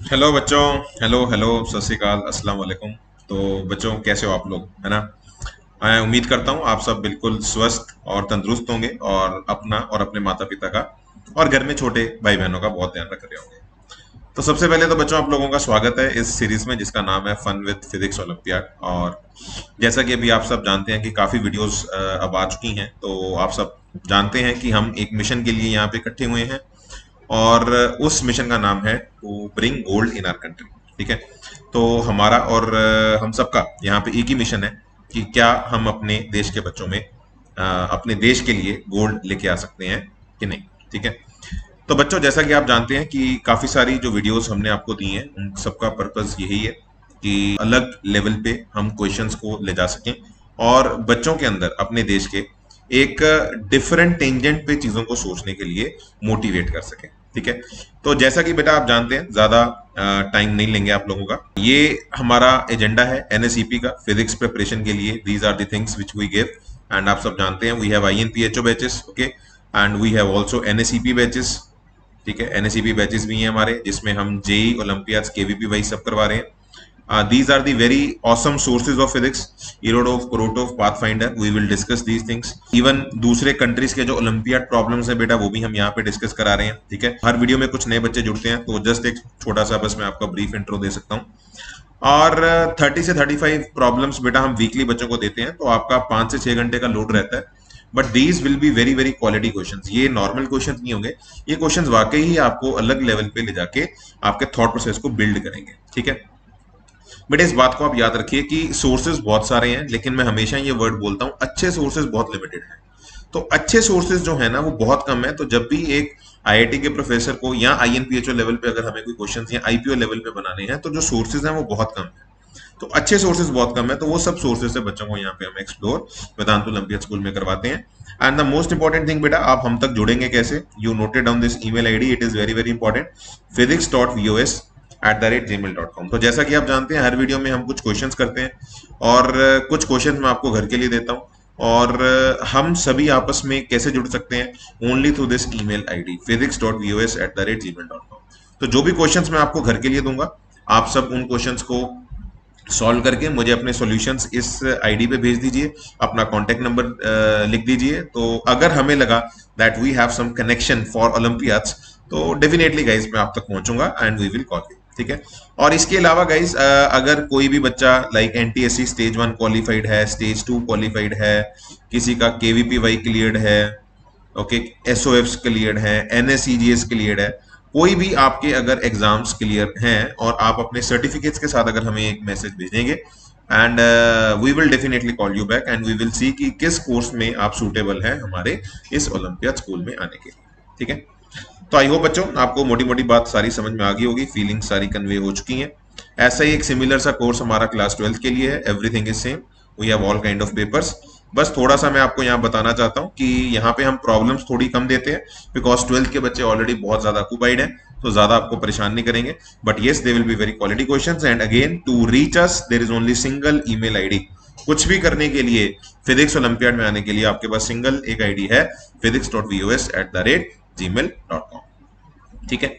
Hello बच्चों। Hello hello, सत श्री अकाल, अस्सलाम वालेकुम। तो बच्चों, कैसे हो आप लोग, है ना? मैं उम्मीद करता हूँ आप सब बिल्कुल स्वस्थ और तंदुरुस्त होंगे और अपना और अपने माता पिता का और घर में छोटे भाई बहनों का बहुत ध्यान रख रहे होंगे। तो सबसे पहले तो बच्चों, आप लोगों का स्वागत है इस सीरीज में जिसका नाम है फन विद फिजिक्स ओलंपियाड। और जैसा कि अभी आप सब जानते हैं कि काफी वीडियोस अब आ चुकी हैं, तो आप सब जानते हैं कि हम एक मिशन के लिए यहाँ पे इकट्ठे हुए हैं और उस मिशन का नाम है to bring gold in our country. ठीक है। तो हमारा और हम सबका यहाँ पे एक ही मिशन है कि क्या हम अपने देश के बच्चों में अपने देश के लिए गोल्ड लेके आ सकते हैं कि नहीं। ठीक है। तो बच्चों, जैसा कि आप जानते हैं कि काफी सारी जो वीडियोस हमने आपको दी हैं उन सबका पर्पस यही है कि अलग लेवल पे हम क्वेश्चंस को ले जा सकें और बच्चों के अंदर अपने देश के एक डिफरेंट टेंजेंट पे चीजों को सोचने के लिए मोटिवेट कर सकें। ठीक है। तो जैसा कि बेटा आप जानते हैं, ज्यादा टाइम नहीं लेंगे आप लोगों का। ये हमारा एजेंडा है एनएसईपी का फिजिक्स प्रिपरेशन के लिए। These are the things which we give. And आप सब जानते हैं we have INPhO batches, okay, and we have also NSEP batches. ठीक है। एनएसईपी बैचेस भी हैं हमारे जिसमें हम जेई ओलंपियाड्स केवीपी वही सब करवा रहे हैं। These are the very awesome sources of physics: Erodov, Korotov, Pathfinder. We will discuss these things. Even दूसरे कंट्रीज के जो ओलंपियाड प्रॉब्लम्स है बेटा, वो भी हम यहाँ पे डिस्कस करा रहे हैं। ठीक है। हर वीडियो में कुछ नए बच्चे जुड़ते हैं, तो जस्ट एक छोटा सा बस मैं आपका ब्रीफ इंट्रो दे सकता हूँ। और 30 से 35 प्रॉब्लम्स बेटा हम वीकली बच्चों को देते हैं, तो आपका 5 से 6 घंटे का लोड रहता है। But these will be very very quality questions. ये नॉर्मल क्वेश्चंस नहीं होंगे, ये क्वेश्चंस वाकई ही आपको अलग लेवल पे ले जाके आपके थॉट प्रोसेस को बिल्ड करेंगे। ठीक है। बेटा इस बात को आप याद रखिए कि सोर्सेज बहुत सारे हैं, लेकिन मैं हमेशा ये वर्ड बोलता हूं, अच्छे सोर्सेज बहुत लिमिटेड हैं। तो अच्छे सोर्सेज जो है ना वो बहुत कम है। तो जब भी एक आईआईटी के प्रोफेसर को या आईएनपीएचओ लेवल पे अगर हमें कोई क्वेश्चन या आईपीओ लेवल पे बनाने हैं, तो जो सोर्सेज हैं वो बहुत कम है। तो अच्छे सोर्सेज बहुत कम है, तो वो सब सोर्सेज से बच्चों को यहाँ पे हम एक्सप्लोर वेदांत ओलंपियड स्कूल में करवाते हैं। And the most important thing बेटा, आप हम तक जुड़ेंगे कैसे? You noted down this email ID, it is very very important: physics.vos@gmail.com। तो जैसा कि आप जानते हैं, हर वीडियो में हम कुछ क्वेश्चंस करते हैं और कुछ क्वेश्चंस मैं आपको घर के लिए देता हूँ। और हम सभी आपस में कैसे जुड़ सकते हैं? Only through this email ID physics.vos@gmail.com। तो जो भी क्वेश्चंस मैं आपको घर के लिए दूंगा, आप सब उन क्वेश्चंस को सॉल्व करके मुझे अपने सॉल्यूशंस इस आईडी पे भेज दीजिए। अपना कांटेक्ट नंबर लिख दीजिए। तो अगर हमें लगा that we have some connection for olympiads, तो डेफिनेटली गाइस मैं आप तक पहुंचूंगा and we will call you. ठीक है। और इसके अलावा गाइस, अगर कोई भी बच्चा लाइक एनटीएससी स्टेज 1 क्वालिफाइड है, स्टेज 2 क्वालिफाइड है, किसी का केवीपी वाई क्लियर्ड है, ओके, एसओएफ क्लियर्ड है, एनएसईजीएस क्लियर्ड है, कोई भी आपके अगर एग्जाम्स क्लियर हैं और आप अपने सर्टिफिकेट्स के साथ अगर हमें एक मैसेज भेजेंगे, and we will definitely call you back and we will see कि किस कोर्स में आप सूटेबल हैं हमारे इस ओलंपियाड स्कूल में आने के लिए। ठीक है। तो आई होप बच्चों आपको मोटी मोटी बात सारी समझ में आ गई होगी, फीलिंग सारी कन्वे हो चुकी हैं। ऐसा ही एक सिमिलर सा कोर्स हमारा क्लास 12th के लिए है। Everything is same, we have all kind of papers. बस थोड़ा सा मैं आपको यहाँ बताना चाहता हूँ कि यहाँ पे हम प्रॉब्लम्स थोड़ी कम देते हैं, बिकॉज 12th के बच्चे ऑलरेडी बहुत ज्यादा ऑक्यूपाइड हैं, तो ज्यादा आपको परेशान नहीं करेंगे। But yes, they will be very quality questions. And again, to reach us there is only single email ID. कुछ भी करने के लिए, फिजिक्स ओलंपियाड में आने के लिए आपके पास सिंगल एक आईडी है: physics.vos@gmail.com। ठीक है।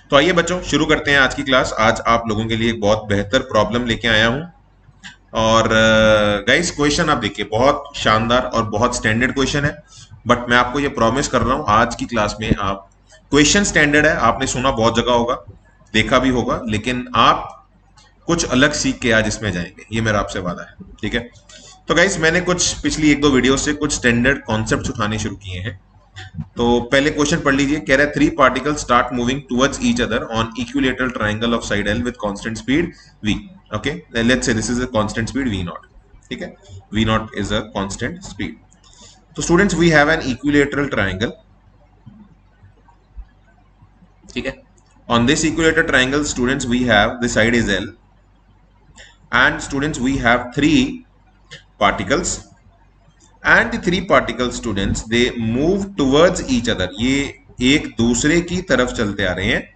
तो आइए बच्चों, शुरू करते हैं आज की क्लास। आज आप लोगों के लिए एक बहुत बेहतर प्रॉब्लम लेके आया हूं। और गाइस, क्वेश्चन आप देखिए, बहुत शानदार और बहुत स्टैंडर्ड क्वेश्चन है। बट मैं आपको ये प्रॉमिस कर रहा हूं, आज की क्लास में आप, क्वेश्चन स्टैंडर्ड है, आपने सुना बहुत जगह होगा, देखा भी होगा, लेकिन आप कुछ अलग सीख के आज इसमें जाएंगे, ये मेरा आपसे वादा है। ठीक है। तो गाइस, मैंने कुछ पिछली एक दो वीडियो से कुछ स्टैंडर्ड कॉन्सेप्ट उठाने शुरू किए हैं। तो पहले क्वेश्चन पढ़ लीजिए। कह रहा है, three particles start moving towards each other on equilateral triangle of side L with constant speed v। Okay, let's say this is a constant speed v naught. ठीक है। v naught is a constant speed. तो students, we have an equilateral triangle. ठीक है। On this equilateral triangle students, we have the side is l, and students we have three particles, and the three particles students, they move towards each other। ये एक दूसरे की तरफ चलते आ रहे हैं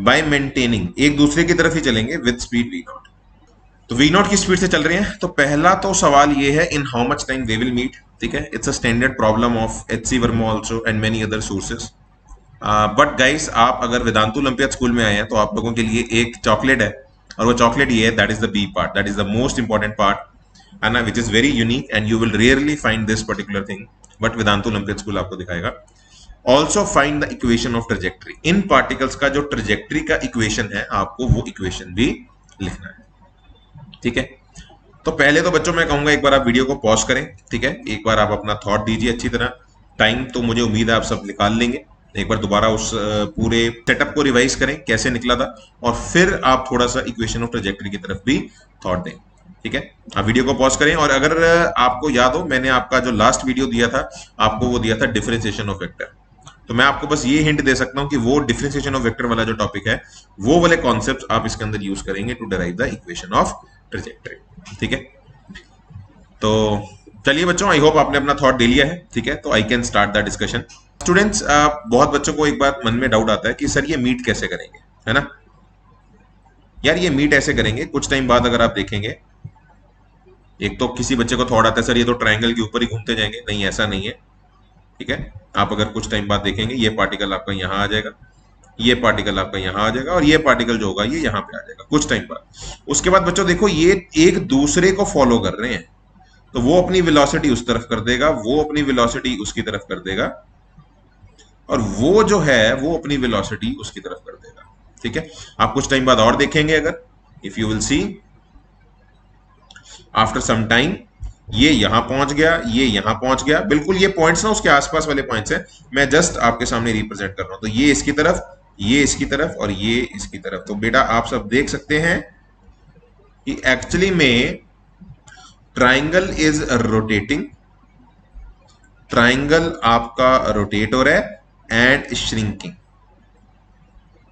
by maintaining, एक दूसरे की तरफ ही चलेंगे with speed v नॉट। तो v नॉट की स्पीड से चल रहे हैं। तो पहला तो सवाल ये है, in how much time they will meet. ठीक है। It's a standard problem of HC Verma also and many other sources. But guys, आप अगर वेदांतु ओलंपियाड स्कूल में आए हैं तो आप लोगों के लिए एक चॉकलेट है, और वो चॉकलेट ये है, that is the B part, that is the most important part, है ना, which is very unique and you will rarely find this particular thing, but Vedantu Olympiad school आपको दिखाएगा। Also find the equation of trajectory, इन particles का जो trajectory का equation है आपको वो इक्वेशन भी लिखना है, ठीक है। तो पहले तो बच्चों मैं कहूंगा एक बार आप वीडियो को पॉज करें, ठीक है, एक बार आप अपना थॉट दीजिए अच्छी तरह, टाइम तो मुझे उम्मीद है आप सब निकाल लेंगे, एक बार दोबारा उस पूरे सेटअप को रिवाइज करें कैसे निकला था, और फिर आप थोड़ा सा इक्वेशन ऑफ ट्रेजेक्टरी की तरफ भी थॉट दें, ठीक है। आप वीडियो को पॉज करें, और अगर आपको याद हो मैंने आपका जो लास्ट वीडियो दिया था आपको वो दिया था डिफरेंशिएशन ऑफ वेक्टर, तो मैं आपको बस ये हिंट दे सकता हूं कि वो डिफरेंशिएशन ऑफ वेक्टर वाला जो टॉपिक है वो वाले कॉन्सेप्ट आप इसके अंदर यूज करेंगे to derive the equation of trajectory, ठीक है। तो चलिए बच्चों, आई होप आपने अपना थॉट दे लिया है, ठीक है, तो I can start the discussion. Students, बहुत बच्चों को एक बात मन में डाउट आता है कि सर ये मीट कैसे करेंगे, है ना। यार ये मीट ऐसे करेंगे, कुछ टाइम बाद अगर आप देखेंगे, एक तो किसी बच्चे को थॉट आता है सर ये तो ट्रायंगल के ऊपर ही घूमते जाएंगे, नहीं ऐसा नहीं है, ठीक है। आप अगर कुछ टाइम बाद देखेंगे ये पार्टिकल आपका यहाँ आ जाएगा, ये पार्टिकल आपका यहाँ आ जाएगा, और ये पार्टिकल जो होगा ये यहाँ पे आ जाएगा कुछ टाइम बाद। उसके बाद बच्चों देखो ये एक दूसरे को फॉलो कर रहे हैं, तो वो अपनी वेलोसिटी उस तरफ कर देगा, वो अपनी वेलोसिटी उसकी तरफ कर देगा, और वो जो है वो अपनी वेलोसिटी उसकी तरफ कर देगा, ठीक है। आप कुछ टाइम बाद और देखेंगे, अगर if you will see after some time ये यहां पहुंच गया, ये यहां पहुंच गया, बिल्कुल ये पॉइंट्स ना उसके आसपास वाले पॉइंट्स हैं, मैं जस्ट आपके सामने रिप्रेजेंट कर रहा हूं, तो ये इसकी तरफ, ये इसकी तरफ, और ये इसकी तरफ। तो बेटा आप सब देख सकते हैं कि एक्चुअली में ट्राइंगल इज रोटेटिंग, ट्राइंगल आपका रोटेट हो रहा है एंड श्रिंकिंग,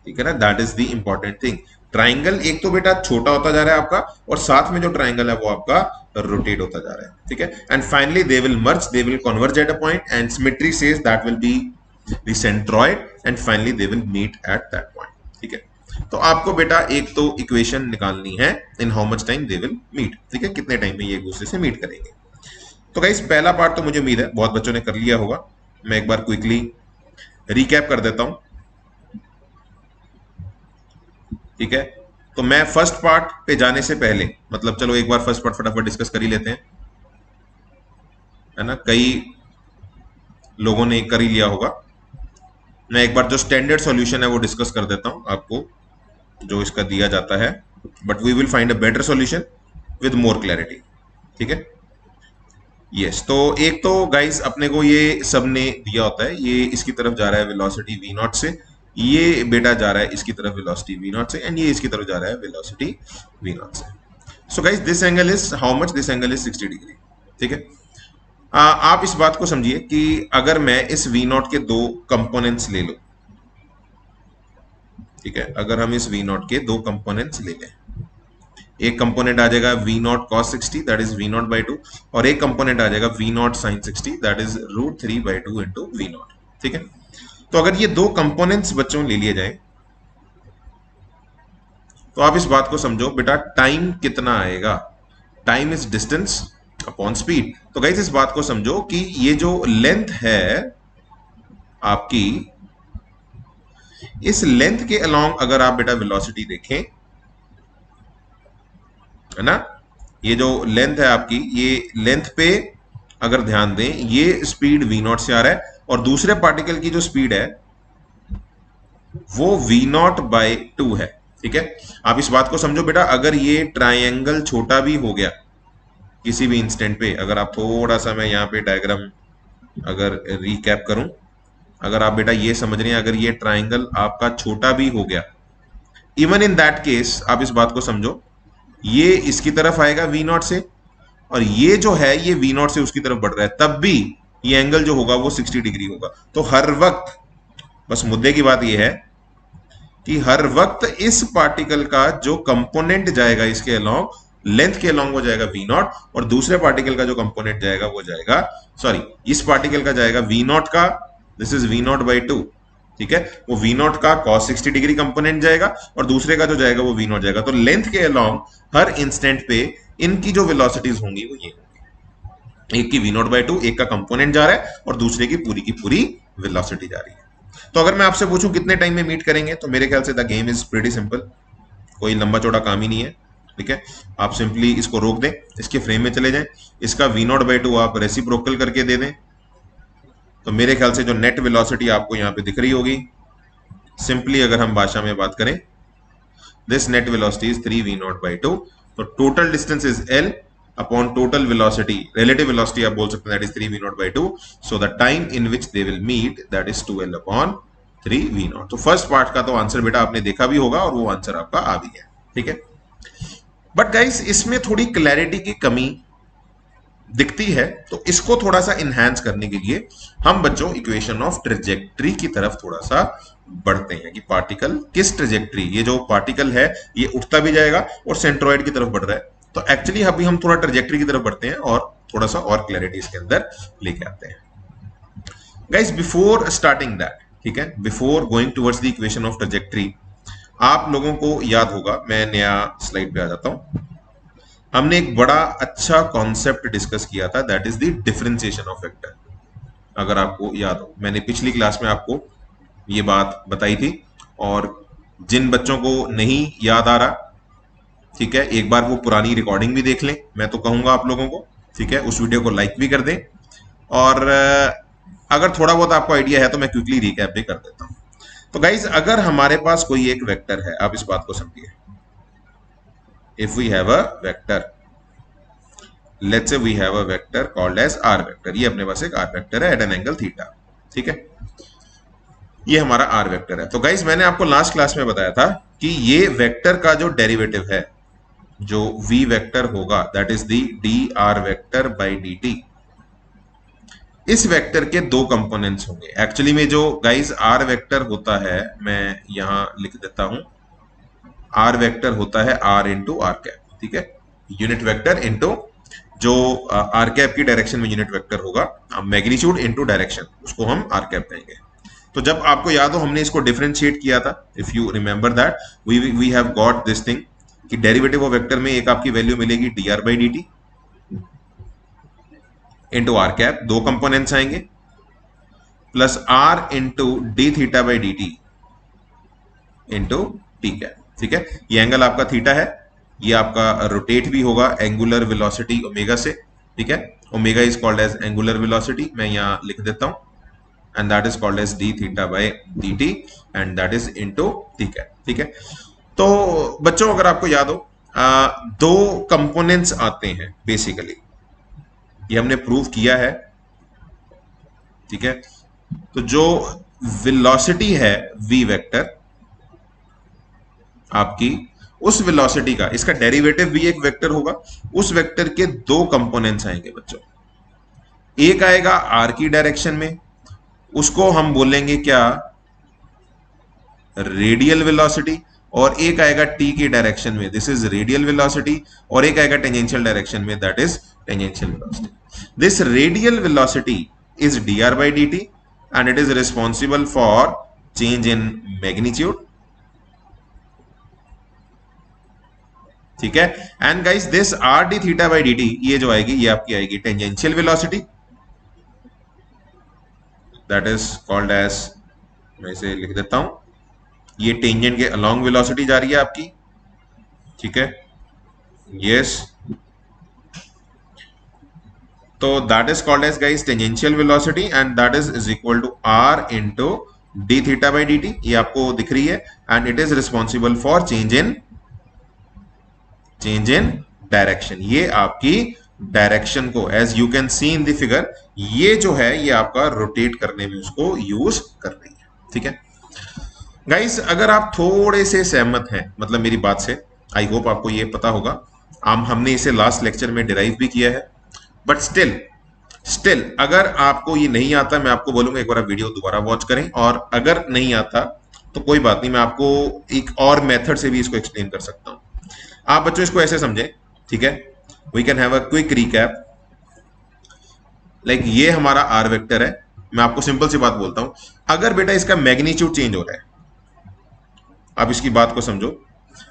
ठीक है ना, that is the important thing. Triangle एक तो बेटा छोटा होता जा रहा है आपका, और साथ में जो ट्राइंगल है वो आपका रोटेट होता जा रहा है, ठीक है। And finally they will merge, they will converge at a point, and symmetry says that will be the centroid, and finally they will meet at that point, ठीक है। तो आपको बेटा एक तो इक्वेशन निकालनी है, in how much time they will meet, ठीक है, कितने टाइम में ये एक दूसरे से मीट करेंगे। तो गाइस पहला पार्ट तो मुझे उम्मीद है बहुत बच्चों ने कर लिया होगा, मैं एक बार क्विकली रिकैप कर देता हूं, ठीक है। तो मैं फर्स्ट पार्ट पे जाने से पहले, मतलब चलो एक बार फर्स्ट पार्ट फटाफट डिस्कस कर ही लेते हैं, है ना, कई लोगों ने कर ही लिया होगा। मैं एक बार जो स्टैंडर्ड सॉल्यूशन है वो डिस्कस कर देता हूं आपको, जो इसका दिया जाता है, but we will find a better solution with more clarity, ठीक है। यस, तो एक तो गाइस अपने को ये सब ने दिया होता है, ये इसकी तरफ जा रहा है वेलोसिटी v नॉट से, ये बेटा जा रहा है इसकी तरफ वेलोसिटी v नॉट से, एंड ये इसकी तरफ जा रहा है वेलोसिटी v नॉट से। So guys this angle is how much, this angle is 60 degree, ठीक है। आप इस बात को समझिए कि अगर मैं इस v नॉट के दो कंपोनेंट्स ले लूं, ठीक है, अगर हम इस v नॉट के दो कंपोनेंट्स ले लें, एक कंपोनेंट आ जाएगा v not cos 60 that is v not by 2, और एक कंपोनेंट आ जाएगा v not sin 60 that is √3 by 2 into v naught, ठीक है। तो अगर ये दो कंपोनेंट्स बच्चों ले लिए जाए, तो आप इस बात को समझो बेटा टाइम कितना आएगा, time is distance upon speed. तो गाइस इस बात को समझो कि ये जो लेंथ है आपकी, इस लेंथ के अलोंग अगर आप बेटा वेलोसिटी देखें, है ना, ये जो लेंथ है आपकी, ये लेंथ पे अगर ध्यान दें, ये स्पीड v नॉट से आ रहा है, और दूसरे पार्टिकल की जो स्पीड है वो v नॉट बाई 2 है, ठीक है। आप इस बात को समझो बेटा, अगर ये ट्राइंगल छोटा भी हो गया किसी भी इंस्टेंट पे, अगर आप थोड़ा सा, मैं यहाँ पे डायग्राम अगर रिकैप करूं, अगर आप बेटा ये समझ रहे हैं, अगर ये ट्राइंगल आपका छोटा भी हो गया, इवन इन दैट केस आप इस बात को समझो, ये इसकी तरफ आएगा v नॉट से, और ये जो है ये v नॉट से उसकी तरफ बढ़ रहा है, तब भी ये एंगल जो होगा वो 60 डिग्री होगा। तो हर वक्त, बस मुद्दे की बात ये है कि हर वक्त इस पार्टिकल का जो कंपोनेंट जाएगा इसके अलोंग, लेंथ के अलोंग वो जाएगा v नॉट, और दूसरे पार्टिकल का जो कंपोनेंट जाएगा वो जाएगा, सॉरी इस पार्टिकल का जाएगा v नॉट का, this is v not by 2, ठीक है, वो v नॉट का cos 60 डिग्री कंपोनेंट जाएगा, और दूसरे का जो जाएगा वो v नॉट जाएगा। तो लेंथ के अलोंग हर इंस्टेंट पे इनकी जो वेलोसिटीज होंगी वो ये होंगी, एक की v नॉट बाई 2, एक का कंपोनेंट जा रहा है और दूसरे की पूरी वेलोसिटी जा रही है। तो अगर मैं आपसे पूछूं कितने टाइम में मीट करेंगे, तो मेरे ख्याल से the game is pretty simple, कोई लंबा चौड़ा काम ही नहीं है। ठीक है, आप सिंपली इसको रोक दें, इसके फ्रेम में चले जाएं, इसका v0/2 आप रेसिप्रोकल करके दे दें, तो मेरे ख्याल से जो नेट वेलोसिटी आपको यहाँ पे दिख रही होगी, सिंपली अगर हम भाषा में बात करें, this net velocity is 3v0/2, तो total distance is l upon total velocity, relative velocity आप बोल सकते हैं, that is 3v0/2, so the time in which they will meet that is 2l upon 3v0। तो फर्स्ट पार्ट का तो answer बेटा आपने देखा भी होगा और वो आंसर आपका आ भी गया। ठीक है, बट गाइस इसमें थोड़ी क्लैरिटी की कमी दिखती है, तो इसको थोड़ा सा इनहैंस करने के लिए हम बच्चों इक्वेशन ऑफ ट्रेजेक्ट्री की तरफ थोड़ा सा बढ़ते हैं कि पार्टिकल किस ट्रेजेक्ट्री, ये जो पार्टिकल है ये उठता भी जाएगा और सेंट्रोइड की तरफ बढ़ रहा है, तो एक्चुअली अभी हम थोड़ा ट्रेजेक्ट्री की तरफ बढ़ते हैं और थोड़ा सा और क्लैरिटी इसके अंदर लेके आते हैं। गाइस बिफोर स्टार्टिंग दैट, ठीक है, before going towards the equation of trajectory, आप लोगों को याद होगा, मैं नया स्लाइड पे आ जाता हूं, हमने एक बड़ा अच्छा कॉन्सेप्ट डिस्कस किया था, that is the differentiation of vector. अगर आपको याद हो, मैंने पिछली क्लास में आपको ये बात बताई थी, और जिन बच्चों को नहीं याद आ रहा, ठीक है, एक बार वो पुरानी रिकॉर्डिंग भी देख लें, मैं तो कहूंगा आप लोगों को। ठीक है, उस वीडियो को लाइक भी कर दें, और अगर थोड़ा बहुत आपको आइडिया है तो मैं क्विकली रिकैप भी कर देता हूं। तो गाइज अगर हमारे पास कोई एक वेक्टर है, आप इस बात को समझिए, if we have a vector, let's say we have a vector called as r vector, ये अपने पास एक r vector है at an angle theta। ठीक है, ये हमारा r vector है। तो गाइस मैंने आपको लास्ट क्लास में बताया था कि ये वेक्टर का जो डेरिवेटिव है, जो v वेक्टर होगा, that is the dr vector by dt, इस वेक्टर के दो कंपोनेंट्स होंगे। एक्चुअली में जो गाइस r वेक्टर होता है, मैं यहां लिख देता हूं, r वेक्टर होता है r इंटू आर कैप। ठीक है, यूनिट वेक्टर इंटू जो आर कैप की डायरेक्शन में यूनिट वेक्टर होगा, मैग्नीट्यूड इंटू डायरेक्शन, उसको हम आर कैप कहेंगे। तो जब आपको याद हो हमने इसको डिफरेंशिएट किया था, if you remember that, we have got this thing कि डेरिवेटिव ऑफ वेक्टर में एक आपकी वैल्यू मिलेगी dr by dt into R cap, दो कंपोनेंट्स आएंगे, plus r into D theta by D T into T cap. ठीक है, ये एंगल आपका थीटा है, ये आपका रोटेट भी होगा एंगुलर वेलोसिटी ओमेगा से। ठीक है, omega is called as angular velocity, मैं यहां लिख देता हूं, and that is called as D theta by D T, and that is into T cap. ठीक है, तो बच्चों अगर आपको याद हो, दो कंपोनेंट्स आते हैं बेसिकली, ये हमने प्रूव किया है। ठीक है, तो जो वेलोसिटी है v वेक्टर आपकी, उस वेलोसिटी का, इसका डेरिवेटिव भी एक वेक्टर होगा, उस वेक्टर के दो कंपोनेंट्स आएंगे बच्चों, एक आएगा r की डायरेक्शन में, उसको हम बोलेंगे क्या, रेडियल वेलोसिटी, और एक आएगा t की डायरेक्शन में, दिस इज रेडियल वेलोसिटी, और एक आएगा टेंजेंशियल डायरेक्शन में, that is tangential velocity. This radial velocity is dr by dt and it is responsible for change in magnitude। ठीक है, and guys this r d theta by dt, ये जो आएगी ये आपकी आएगी tangential velocity, that is called as, मैं इसे लिख देता हूं, ये टेंजेंट के अलोंग वेलोसिटी जा रही है आपकी। ठीक है, यस, तो that is called as guys tangential velocity, and that is equal to r into D theta by D T, ये आपको दिख रही है, and it is responsible for change in direction. ये आपकी डायरेक्शन को, as you can see in the figure, ये जो है ये आपका रोटेट करने में उसको यूज कर रही है। ठीक है गाइस, अगर आप थोड़े से सहमत हैं मतलब मेरी बात से, आई होप आपको ये पता होगा, हमने इसे लास्ट लेक्चर में डिराइव भी किया है, बट स्टिल अगर आपको ये नहीं आता, मैं आपको बोलूंगा एक बार आप वीडियो दोबारा वॉच करें, और अगर नहीं आता तो कोई बात नहीं, मैं आपको एक और मेथड से भी इसको एक्सप्लेन कर सकता हूं। आप बच्चों इसको ऐसे समझें, ठीक है, we can have a quick recap, like ये हमारा आर वेक्टर है, मैं आपको सिंपल सी बात बोलता हूं, अगर बेटा इसका मैग्नीट्यूड चेंज हो रहा है, आप इसकी बात को समझो,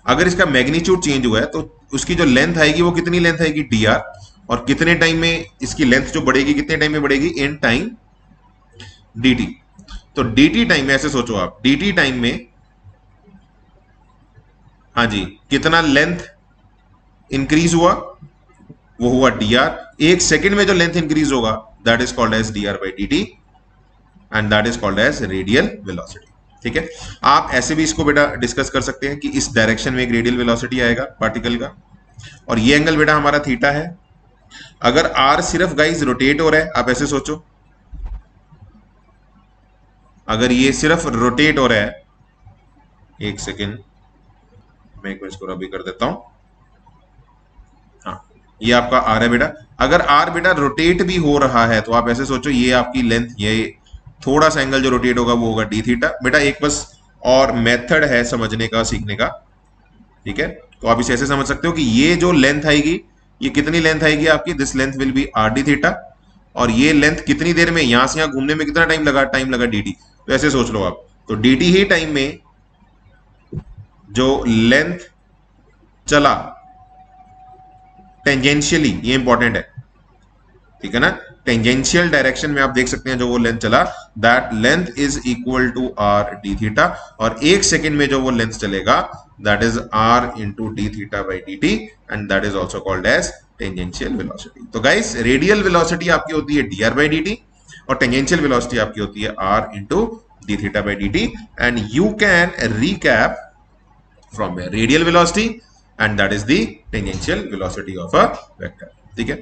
अगर इसका मैग्नीट्यूड चेंज हुआ है तो उसकी जो लेंथ आएगी वो कितनी लेंथ आएगी, dr, और कितने टाइम में इसकी लेंथ जो बढ़ेगी, कितने टाइम में बढ़ेगी, इन टाइम dt। तो dt टाइम में ऐसे सोचो आप, dt टाइम में, हाँ जी, कितना लेंथ इंक्रीज हुआ, वो हुआ dr। एक सेकंड में जो लेंथ इंक्रीज होगा that is called as dr by dt, and that is called as radial velocity. ठीक है, आप ऐसे भी इसको बेटा डिस्कस कर सकते हैं कि इस डायरेक्शन में एक रेडियल वेलोसिटी आएगा पार्टिकल का, और ये एंगल बेटा हमारा थीटा है। अगर आर सिर्फ गाइस रोटेट हो रहा है, आप ऐसे सोचो, अगर ये सिर्फ रोटेट हो रहा है, एक सेकेंड मैं एक इसको रबी कर देता हूं, हाँ, ये आपका आर है बेटा। अगर आर बेटा रोटेट भी हो रहा है तो आप ऐसे सोचो, ये आपकी लेंथ, ये थोड़ा सा एंगल जो रोटेट होगा वो होगा डी थीटा। बेटा एक बस और मेथड है समझने का, सीखने का, ठीक है। तो आप इसे ऐसे समझ सकते हो कि ये जो लेंथ आएगी, ये कितनी लेंथ आएगी आपकी, this length will be are D theta, और ये लेंथ कितनी देर में, यहां से यहां घूमने में कितना टाइम लगा डी टी। तो ऐसे सोच लो आप, तो डी टी ही टाइम में जो लेंथ चला टेंजेंशियली, ये इंपॉर्टेंट है, ठीक है ना, टेंजेंशियल डायरेक्शन में आप देख सकते हैं जो वो लेंथ चला, that length is equal to R D theta, और एक सेकेंड में जो वो लेंथ चलेगा that is R into D theta by D T, and that is also called as tangential velocity. तो गाइस रेडियल वेलोसिटी आपकी होती है D R by D T, और टेंजेंशियल वेलोसिटी आपकी होती है R into D theta by D T, and you can recap from a radial velocity and that is the tangential velocity of a vector। ठीक है,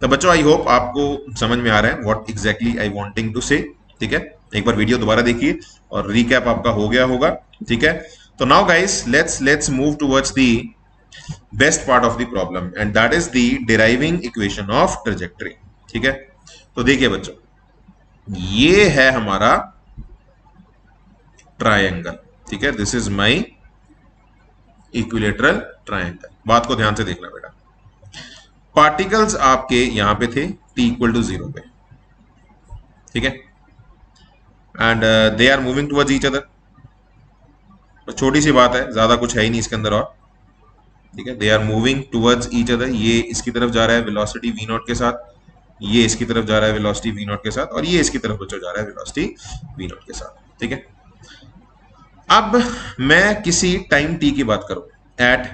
तो बच्चों I hope आपको समझ में आ रहा है what exactly I wanting to say. ठीक है, एक बार वीडियो दोबारा देखिए और रिकैप आपका हो गया होगा। ठीक है, तो now guys let's move towards the best part of the problem, and that is the deriving equation of trajectory. ठीक है, तो देखिए बच्चों, ये है हमारा ट्रायंगल। ठीक है, this is my equilateral triangle. बात को ध्यान से देखना बेटा, पार्टिकल्स आपके यहां पे थे t इक्वल टू 0 पे, ठीक है, and they are moving towards each other. छोटी सी बात है, ज्यादा कुछ है ही नहीं इसके अंदर और, ठीक है, they are moving towards each other. ये इसकी तरफ जा रहा है वेलोसिटी v नॉट के साथ, ये इसकी तरफ जा रहा है वेलोसिटी v नॉट के साथ, और ये इसकी तरफ बच्चों जा रहा है वेलोसिटी v नॉट के साथ। ठीक है, अब मैं किसी टाइम t की बात करूं, एट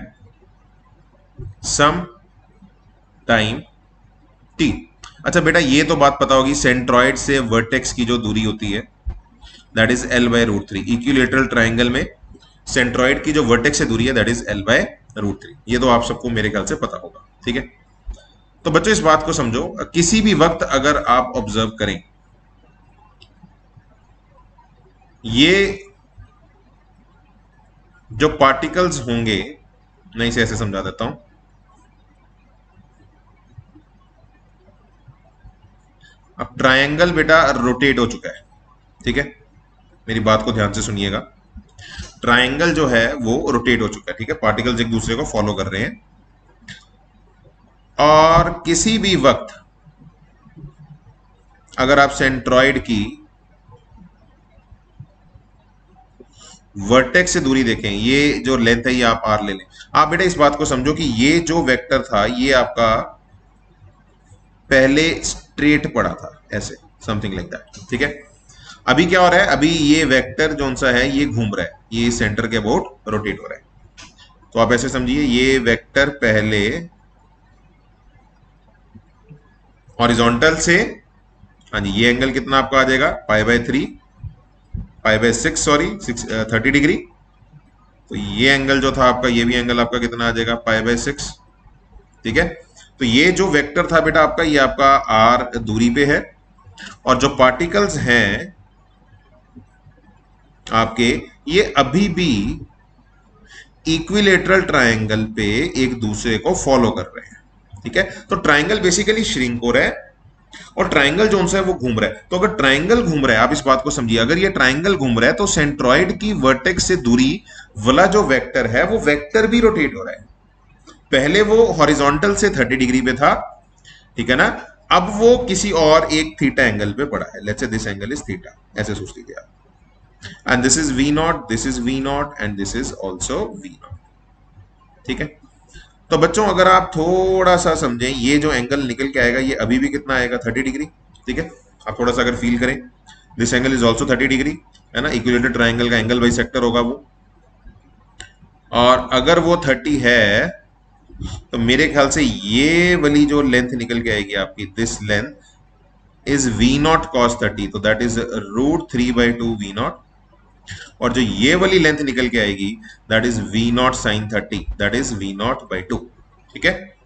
सम टाइम t। अच्छा बेटा ये तो बात पता होगी, सेंट्रॉइड से वर्टेक्स की जो दूरी होती है that is l by root three. Equilateral triangle में सेंट्रॉइड की जो वर्टेक्स से दूरी है that is l by root three. ये तो आप सबको मेरे ख्याल से पता होगा। ठीक है, तो बच्चों इस बात को समझो, किसी भी वक्त अगर आप ऑब्जर्व करें, ये जो पार्टिकल्स होंगे, मैं इसे ऐसे समझा देता हूं, अब ट्रायंगल बेटा रोटेट हो चुका है। ठीक है, मेरी बात को ध्यान से सुनिएगा, ट्रायंगल जो है वो रोटेट हो चुका है। ठीक है, पार्टिकल्स एक दूसरे को फॉलो कर रहे हैं, और किसी भी वक्त अगर आप सेंट्रॉइड की वर्टेक्स से दूरी देखें, ये जो लेंथ है ये आप आर ले लें। आप बेटा इस बात को समझो कि ये जो वेक्टर था ये आपका पहले स्ट्रेट पड़ा था, ऐसे समथिंग लाइक दैट। ठीक है, अभी क्या हो रहा है, अभी ये वेक्टर जो सा है ये घूम रहा है, ये सेंटर के अबाउट रोटेट हो रहा है। तो आप ऐसे समझिए, ये वेक्टर पहले हॉरिजॉन्टल से, हाँ जी, ये एंगल कितना आपका आ जाएगा, pi by 3, pi by 6, sorry 30 degree. तो ये एंगल जो था आपका, ये भी एंगल आपका कितना आ जाएगा, पाई बाय 6। ठीक है, तो ये जो वेक्टर था बेटा आपका, ये आपका आर दूरी पे है, और जो पार्टिकल्स हैं आपके, ये अभी भी इक्विलेटरल ट्रायंगल पे एक दूसरे को फॉलो कर रहे हैं। ठीक है, तो ट्रायंगल बेसिकली श्रिंक हो रहा है और ट्रायंगल जो है वो घूम रहा है। तो अगर ट्रायंगल घूम रहा है, आप इस बात को समझिए, अगर ये ट्रायंगल घूम रहा है तो सेंट्रॉइड की वर्टेक्स से दूरी वाला जो वेक्टर है वो वेक्टर भी रोटेट हो रहा है। पहले वो हॉरिजॉन्टल से 30 डिग्री पे था, ठीक है ना, अब वो किसी और एक थीटा एंगल पे पड़ा है, let's say this angle is theta, ऐसे सोच लीजिए आप, and this is V naught, this is V naught, and this is also V naught. ठीक है, तो बच्चों अगर आप थोड़ा सा समझें, ये जो एंगल निकल के आएगा ये अभी भी कितना आएगा, 30 डिग्री। ठीक है, आप थोड़ा सा अगर फील करें, this angle is also 30 degree, है ना, इक्विलेटरल ट्राइंगल का एंगल बाई सेक्टर होगा वो। और अगर वो 30 है तो मेरे ख्याल से ये वाली जो लेंथ निकल के आएगी आपकी, this length is V naught cos 30, तो दैट इज √3/2 वी नॉट। और जो ये वाली लेंथ निकल के आएगी that is V naught sine 30, that is V0/2। ठीक है,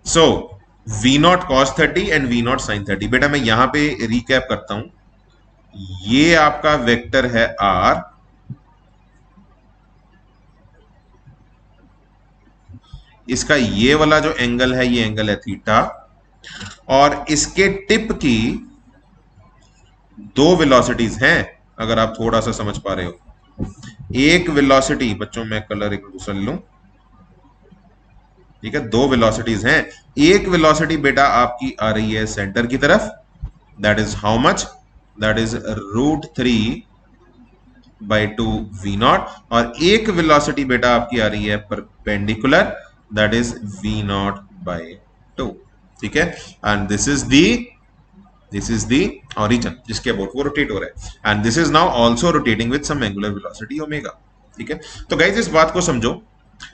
so V naught cos 30 and V naught sine 30। बेटा मैं यहां पे रिकैप करता हूं, ये आपका वेक्टर है R, इसका ये वाला जो एंगल है ये एंगल है थीटा, और इसके टिप की दो वेलोसिटीज हैं, अगर आप थोड़ा सा समझ पा रहे हो। एक वेलोसिटी, बच्चों मैं कलर एक दूसरा लूं, ठीक है, दो वेलोसिटीज हैं। एक वेलोसिटी बेटा आपकी आ रही है सेंटर की तरफ, that is how much, that is √3/2 V naught. और एक वेलोसिटी बेटा आपकी आ रही है परपेंडिकुलर, दैट इज V0/2। ठीक है, and this is the origin जिसके अबाउट वो रोटेट हो रहा है, and this is now also rotating with some angular velocity omega. ठीक है, तो गाइज इस बात को समझो,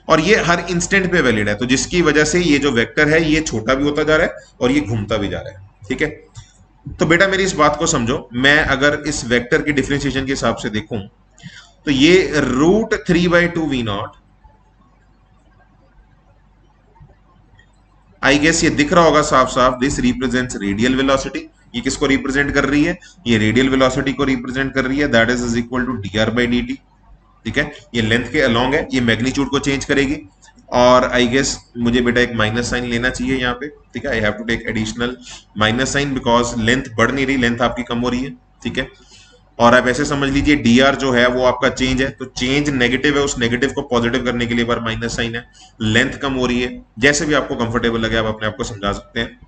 और ये हर इंस्टेंट पे वैलिड है, तो जिसकी वजह से ये जो वेक्टर है ये छोटा भी होता जा रहा है और ये घूमता भी जा रहा है। ठीक है, तो बेटा मेरी इस बात को समझो, मैं अगर इस वेक्टर की डिफरेंशिएशन के हिसाब से देखूं तो ये √3/2 वी नॉट, आई गेस ये दिख रहा होगा साफ साफ, दिस रिप्रेजेंट्स रेडियल वेलोसिटी। ये किसको रिप्रेजेंट कर रही है, ये रेडियल वेलोसिटी को रिप्रेजेंट कर रही है, that is equal to dr/dt। ठीक है, ये लेंथ के अलोंग है, ये मैग्नीट्यूड को चेंज करेगी, और आई गेस मुझे बेटा एक माइनस साइन लेना चाहिए यहाँ पे। ठीक है, I have to take additional minus sign because length बढ़ नहीं रही, लेंथ आपकी कम हो रही है। ठीक है, और आप ऐसे समझ लीजिए dr जो है वो आपका चेंज है, तो चेंज नेगेटिव है, उस नेगेटिव को पॉजिटिव करने के लिए बार माइनस साइन है, लेंथ कम हो रही है। जैसे भी आपको कंफर्टेबल लगे आप अपने आप को समझा सकते हैं।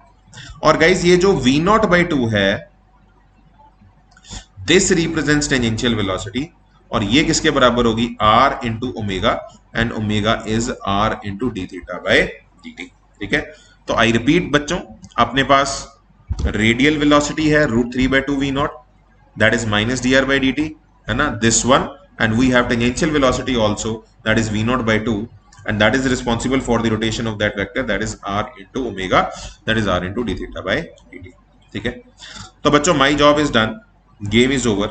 और गाइज ये जो V0/2 है, दिस रिप्रेजेंट्स टेंजेंशियल वेलोसिटी, और ये किसके बराबर होगी, R into omega, and omega is R into d θ/dt। ठीक है, तो आई रिपीट बच्चों, अपने पास रेडियल वेलोसिटी है √3/2 V not, that is -dr/dt, है ना, this one, and we have tangential velocity also, that is V0/2, and that is responsible for the rotation of that vector, that is R into omega, that is R into d θ/dt। ठीक है, तो बच्चों my job is done, game is over.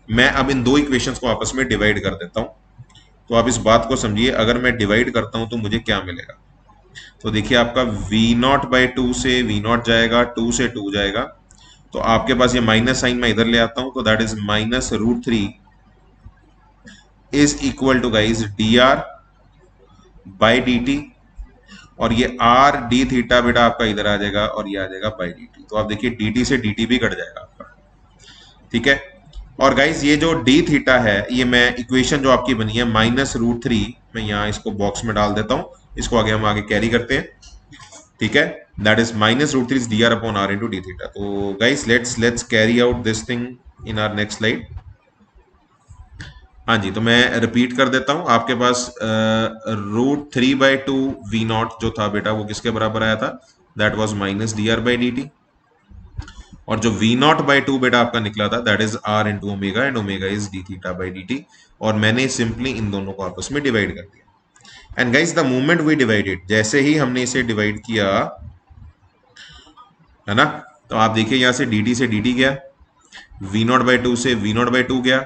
मैं अब इन दो equations को आपस में डिवाइड कर देता हूं, तो आप इस बात को समझिए, अगर मैं डिवाइड करता हूं तो मुझे क्या मिलेगा। तो देखिए आपका V0/2 से V0 जाएगा, 2 से 2 जाएगा, तो आपके पास ये माइनस साइन मैं इधर ले आता हूं, तो that is -√3 is equal to guys dr/dt, और ये R d थीटा बेटा आपका इधर आ जाएगा, और ये आ जाएगा /dt। तो आप देखिए dt से dt भी कट जाएगा आपका। ठीक है, और गाइज ये जो d थीटा है, ये मैं इक्वेशन जो आपकी बनी है -√3, मैं यहाँ इसको बॉक्स में डाल देता हूं, इसको आगे हम आगे कैरी करते हैं। ठीक है, that is -√3 dr/r into d theta. तो guys let's carry out this thing in our next slide. हाँ जी, तो मैं रिपीट कर देता हूं, आपके पास √3/2 वी नॉट जो था बेटा वो किसके बराबर आया था, दैट वाज -dr/dt, और जो V0/2 बेटा आपका निकला था that is R into omega, and omega is d θ/dt, और मैंने सिंपली इन दोनों को आपस में डिवाइड कर दिया। And guys the moment we divided, जैसे ही हमने इसे डिवाइड किया, है ना, तो आप देखिए यहां से dt से dt गया, V0/2 से V0/2 गया,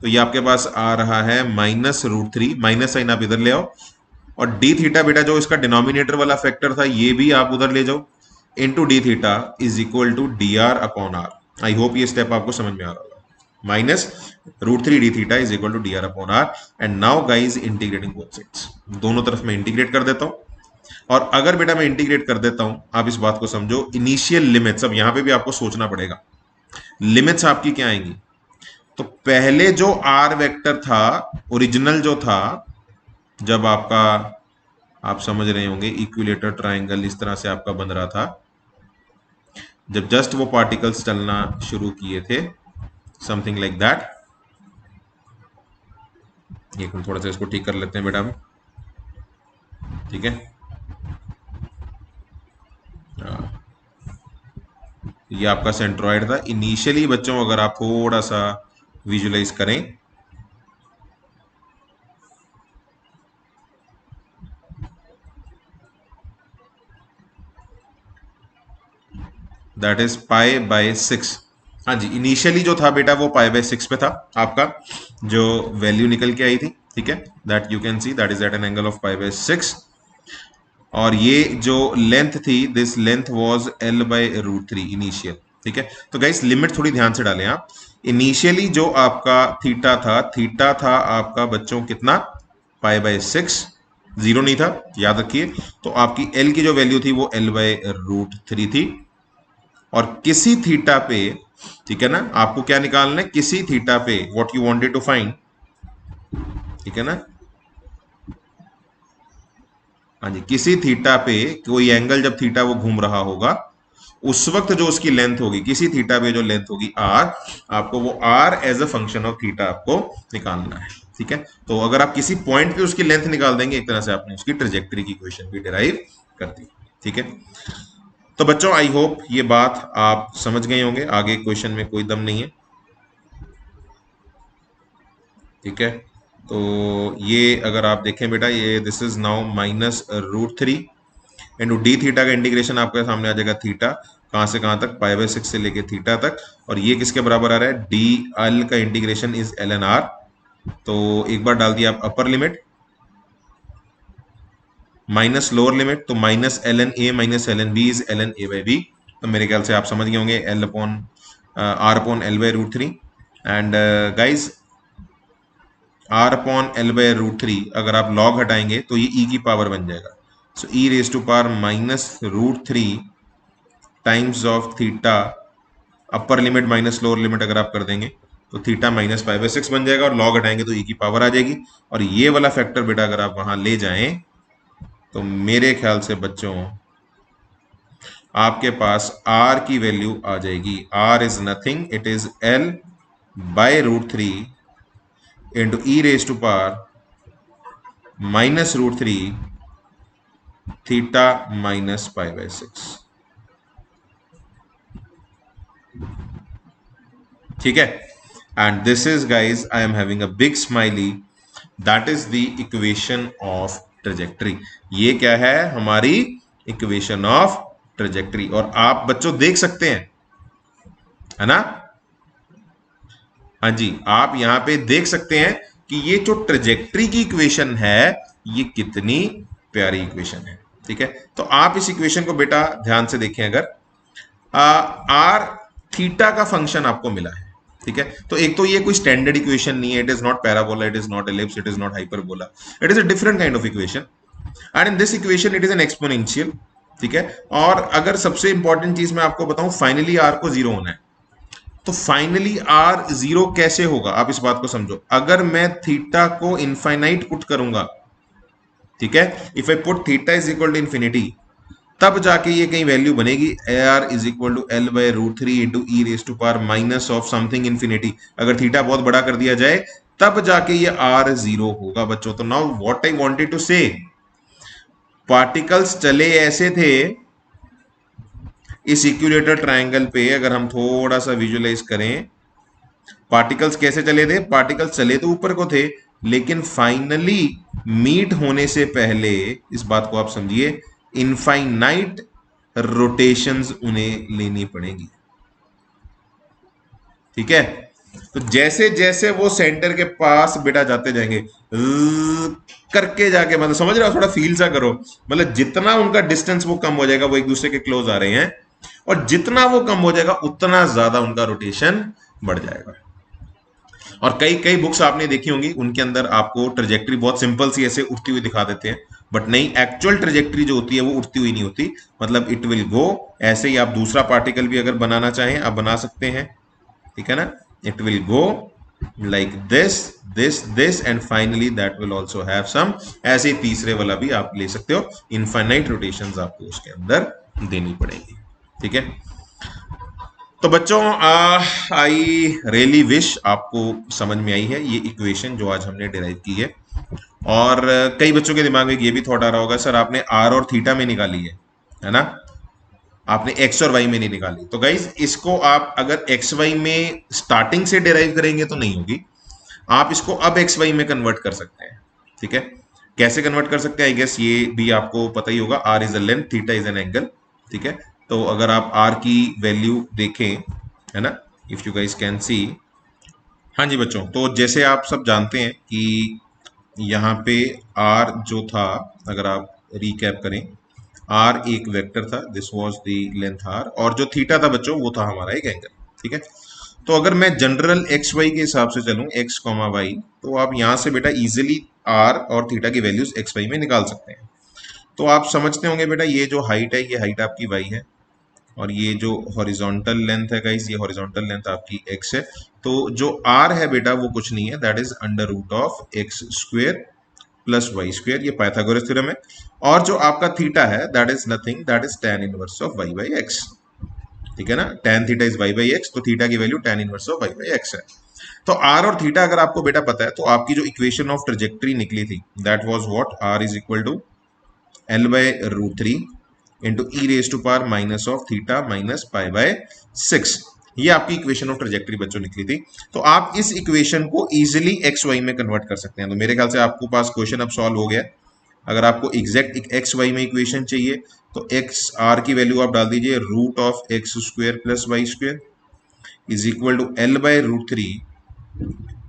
तो ये आपके पास आ रहा है -√3, माइनस साइन आप इधर ले आओ, और d थीटा बेटा जो इसका डिनोमिनेटर वाला फैक्टर था ये भी आप उधर ले जाओ, into d theta is equal to dr/r। I hope ये स्टेप आपको समझ में आ रहा होगा, -√3 d theta is equal to dr/r। And now guys integrating both sides, दोनों तरफ मैं इंटीग्रेट कर देता हूं, और अगर बेटा मैं इंटीग्रेट कर देता हूं, आप इस बात को समझो, इनिशियल लिमिट्स, अब यहां पे भी आपको सोचना पड़ेगा, लिमिट्स आपकी क्या आएंगी। तो पहले जो आर वेक्टर था, ओरिजिनल जो था, जब आपका, आप समझ रहे होंगे, इक्विलेटर ट्राइंगल इस तरह से आपका बन रहा था, जब जस्ट वो पार्टिकल्स चलना शुरू किए थे, समथिंग लाइक दैट। एक मिनट थोड़ा सा इसको ठीक कर लेते हैं बेटा हम। ठीक है, ये आपका सेंट्रॉइड था इनिशियली बच्चों। अगर आप थोड़ा सा विजुलाइज करें, दैट इज पाई बाय 6। हाँ जी, इनिशियली जो था बेटा वो पाई बाय 6 पे था आपका, जो वैल्यू निकल के आई थी। ठीक है, that you can see that is at an angle of pi by 6। और ये जो लेंथ थी, this length was L by root 3 initial. ठीक है, तो गाइस लिमिट थोड़ी ध्यान से डालें आप। इनिशियली जो आपका थीटा था आपका बच्चों कितना, पाई बाय 6, जीरो नहीं था, याद रखिए। तो आपकी एल की जो वैल्यू थी वो एल बाय रूट 3 थी। और किसी थीटा पे, ठीक है ना, आपको क्या निकालना है, किसी थीटा पे what you wanted to find. ठीक है ना, हाँ जी, किसी थीटा पे कोई एंगल जब थीटा वो घूम रहा होगा, उस वक्त जो उसकी लेंथ होगी, किसी थीटा पे जो लेंथ होगी आर, आपको वो R as a function of theta आपको निकालना है। ठीक है, तो अगर आप किसी पॉइंट पे उसकी लेंथ निकाल देंगे, एक तरह से आपने उसकी ट्रेजेक्टरी की इक्वेशन भी डिराइव कर दी। ठीक है, तो बच्चों आई होप ये बात आप समझ गए होंगे, आगे क्वेश्चन में कोई दम नहीं है। ठीक है, तो ये अगर आप देखें बेटा, ये this is now minus root 3 into D theta का इंटीग्रेशन आपके सामने आ जाएगा। थीटा कहां से कहां तक, पाई बाय 6 से लेके थीटा तक। और ये किसके बराबर आ रहा है, डी एल का integration is L N R. तो एक बार डाल दिया आप upper limit minus lower limit, तो minus L N A minus L N B is L N A by B. तो मेरे ख्याल से आप समझ गए होंगे, L upon R upon L by root 3। And guys R upon L by root 3 अगर आप लॉग हटाएंगे तो ये ई की पावर बन जाएगा। So E raise to power minus root 3 times of theta, upper limit minus lower limit अगर आप कर देंगे तो थीटा माइनस पाई बाय 6 बन जाएगा, और लॉग हटाएंगे तो ई की पावर आ जाएगी। और ये वाला फैक्टर बेटा अगर आप वहां ले जाएं तो मेरे ख्याल से बच्चों आपके पास आर की वैल्यू आ जाएगी। R is nothing, it is L by root 3 into e raise to power minus root 3 theta minus pi by 6। ठीक है, and this is guys I am having a big smiley, that is the equation of trajectory. ये क्या है, हमारी equation of trajectory. और आप बच्चों देख सकते हैं, है ना, हाँ जी, आप यहां पे देख सकते हैं कि ये जो ट्रेजेक्टरी की इक्वेशन है ये कितनी प्यारी इक्वेशन है। ठीक है, तो आप इस इक्वेशन को बेटा ध्यान से देखें। अगर आर थीटा का फंक्शन आपको मिला है, ठीक है, तो एक तो ये कोई स्टैंडर्ड इक्वेशन नहीं है, it is not parabola, it is not ellipse, it is not hyperbola, it is a different kind of equation. And in this equation it is an exponential. ठीक है, और अगर सबसे इंपॉर्टेंट चीज मैं आपको बताऊं, फाइनली आर को जीरो होना है। तो फाइनली आर जीरो कैसे होगा, आप इस बात को समझो। अगर मैं थीटा को इनफाइनाइट पुट करूंगा, ठीक है, if I put theta is equal to infinity, तब जाके ये कहीं वैल्यू बनेगी, R is equal to L by root 3 into e raise to power minus of something infinity. अगर थीटा बहुत बड़ा कर दिया जाए तब जाके ये आर जीरो होगा बच्चों। तो now what I wanted to say, particles चले ऐसे थे इस इक्विलेटरल ट्रायंगल पे, अगर हम थोड़ा सा विजुलाइज करें, पार्टिकल्स कैसे चले थे, पार्टिकल्स चले तो ऊपर को थे, लेकिन फाइनली मीट होने से पहले, इस बात को आप समझिए, इनफाइनाइट रोटेशंस उन्हें लेनी पड़ेगी। ठीक है, तो जैसे जैसे वो सेंटर के पास बेटा जाते जाएंगे करके जाके, मतलब समझ रहे हो, थोड़ा फील सा करो, मतलब जितना उनका डिस्टेंस वो कम हो जाएगा, वो एक दूसरे के क्लोज आ रहे हैं, और जितना वो कम हो जाएगा उतना ज्यादा उनका रोटेशन बढ़ जाएगा। और कई कई बुक्स आपने देखी होंगी, उनके अंदर आपको ट्रेजेक्टरी बहुत सिंपल सी ऐसे उठती हुई दिखा देते हैं, बट नहीं, एक्चुअल ट्रेजेक्टरी जो होती है वो उठती हुई नहीं होती, मतलब इट विल गो ऐसे ही। आप दूसरा पार्टिकल भी अगर बनाना चाहें आप बना सकते हैं, ठीक है ना, it will go like this this this and finally that will also have some, ऐसे ही तीसरे वाला भी आप ले सकते हो। इनफाइनाइट रोटेशंस आपको उसके अंदर देनी पड़ेगी। ठीक है, तो बच्चों आई रियली विश आपको समझ में आई है ये इक्वेशन जो आज हमने डिराइव की है। और कई बच्चों के दिमाग में ये भी थॉट आ रहा होगा, सर आपने आर और थीटा में निकाली है ना, आपने एक्स और वाई में नहीं निकाली। तो गाइज इसको आप अगर एक्स वाई में स्टार्टिंग से डिराइव करेंगे तो नहीं होगी, आप इसको अब एक्स वाई में कन्वर्ट कर सकते हैं। ठीक है, कैसे कन्वर्ट कर सकते हैं, आई गेस ये भी आपको पता ही होगा। R is a length, theta is an angle. ठीक है, तो अगर आप आर की वैल्यू देखें, है ना, if you guys can see. हाँ जी बच्चों, तो जैसे आप सब जानते हैं कि यहाँ पे आर जो था, अगर आप रिकैप करें, आर एक वेक्टर था, this was the length R, और जो थीटा था बच्चों वो था हमारा एक एंगल। ठीक है, तो अगर मैं जनरल एक्स वाई के हिसाब से चलूं, एक्स कॉमा वाई, तो आप यहां से बेटा इजीली आर और थीटा की वैल्यूज एक्स वाई में निकाल सकते हैं। तो आप समझते होंगे बेटा, ये जो हाइट है, ये हाइट आपकी वाई है, और ये जो हॉरिजॉन्टल लेंथ है गाइस, ये हॉरिजॉन्टल लेंथ आपकी एक्स है। तो जो आर है बेटा वो कुछ नहीं है, that is under root of X square plus Y square, ये पाइथागोरस थ्योरम है। और जो आपका थीटा है that is nothing, that is tan inverse of Y by X. ठीक है ना, tan theta is Y by X, तो थीटा की value tan inverse of Y by X है। तो आर और थीटा अगर आपको बेटा पता है, तो आपकी जो इक्वेशन ऑफ ट्रेजेक्टरी निकली थी that was what, R is equal to L by root three into e raise to power minus of theta minus pi by six. ये आपकी इक्वेशन ऑफ ट्रेजेक्टरी बच्चों निकली थी। तो आप इस इक्वेशन को इजिली एक्स वाई में कन्वर्ट कर सकते हैं। तो मेरे ख्याल से आपको पास क्वेश्चन अब सॉल्व हो गया। अगर आपको एग्जैक्ट एक्स वाई में इक्वेशन चाहिए, तो एक्स आर की वैल्यू आप डाल दीजिए root of X square plus Y square is equal to L by root three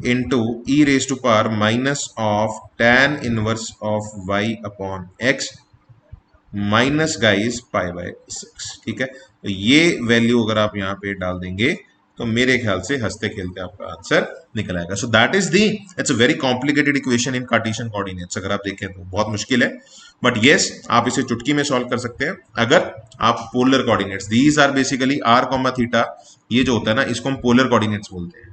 into e raise to power minus of tan inverse of y upon x minus guys pi by six. ठीक है, तो ये value अगर आप यहाँ पे डाल देंगे तो मेरे ख्याल से हंसते खेलते आपका आंसर निकल आएगा। So that is the, it's a very complicated equation in Cartesian coordinates. अगर आप देखें तो बहुत मुश्किल है, बट यस आप इसे चुटकी में सॉल्व कर सकते हैं अगर आप polar coordinates, these are basically R comma theta, ये जो होता है ना इसको हम पोलर कोऑर्डिनेट्स बोलते हैं।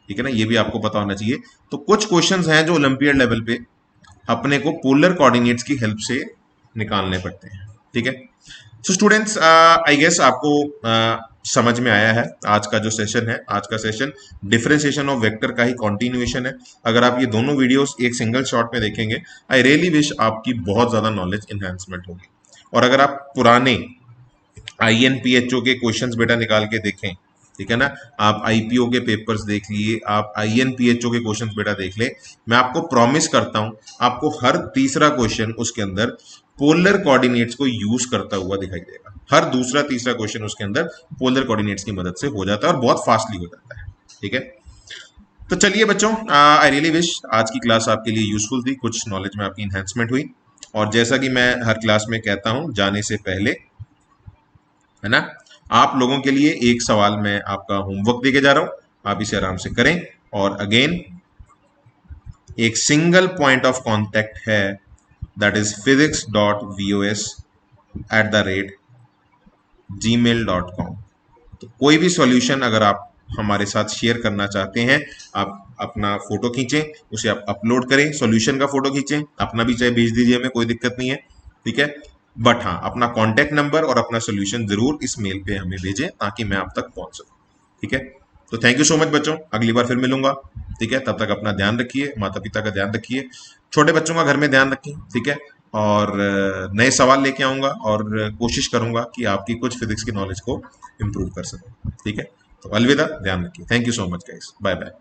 ठीक है ना, ये भी आपको पता होना चाहिए। तो कुछ क्वेश्चंस हैं जो ओलंपियड लेवल पे अपने को पोलर कोऑर्डिनेट्स की हेल्प से निकालने पड़ते हैं। ठीक है, सो स्टूडेंट्स आई गेस आपको समझ में आया है आज का जो सेशन है। आज का सेशन डिफरेंशिएशन ऑफ वेक्टर का ही कंटिन्यूएशन है। अगर आप ये दोनों वीडियोस एक सिंगल शॉट में देखेंगे, आई रियली विश आपकी बहुत ज्यादा नॉलेज इन्हेंसमेंट होगी। और अगर आप पुराने INPHO के क्वेश्चंस बेटा निकाल के देखें, ठीक है ना, आप IPO के पेपर्स देख लिए, आप INPHO के क्वेश्चंस बेटा देख ले, मैं आपको प्रॉमिस करता हूं आपको हर तीसरा क्वेश्चन उसके अंदर पोलर कोऑर्डिनेट्स को यूज करता हुआ दिखाई देगा। हर दूसरा तीसरा क्वेश्चन उसके अंदर पोलर कोऑर्डिनेट्स की मदद से हो जाता है और बहुत फास्टली हो जाता है। ठीक है, तो चलिए बच्चों, आई रियली विश आज की क्लास आपके लिए यूजफुल थी, कुछ नॉलेज में आपकी इन्हेंसमेंट हुई। और जैसा कि मैं हर क्लास में कहता हूं जाने से पहले, है ना, आप लोगों के लिए एक सवाल मैं आपका होमवर्क देके जा रहा हूं, आप इसे आराम से करें। और अगेन एक सिंगल पॉइंट ऑफ कांटेक्ट है, दैट इज physics.vos@gmail.com। तो कोई भी सॉल्यूशन अगर आप हमारे साथ शेयर करना चाहते हैं, आप अपना फोटो खींचें, उसे आप अपलोड करें, सॉल्यूशन का फोटो खींचें, अपना भी चाहे भेज दीजिए, हमें कोई दिक्कत नहीं है। ठीक है, बट हाँ अपना कॉन्टेक्ट नंबर और अपना सोल्यूशन जरूर इस मेल पे हमें भेजें ताकि मैं आप तक पहुंच सकूं। ठीक है, तो थैंक यू सो मच बच्चों, अगली बार फिर मिलूंगा। ठीक है, तब तक अपना ध्यान रखिए, माता पिता का ध्यान रखिए, छोटे बच्चों का घर में ध्यान रखिए। ठीक है, और नए सवाल लेके आऊंगा और कोशिश करूंगा कि आपकी कुछ फिजिक्स की नॉलेज को इम्प्रूव कर सकूं। ठीक है, तो अलविदा, ध्यान रखिए, thank you so much guys, bye bye.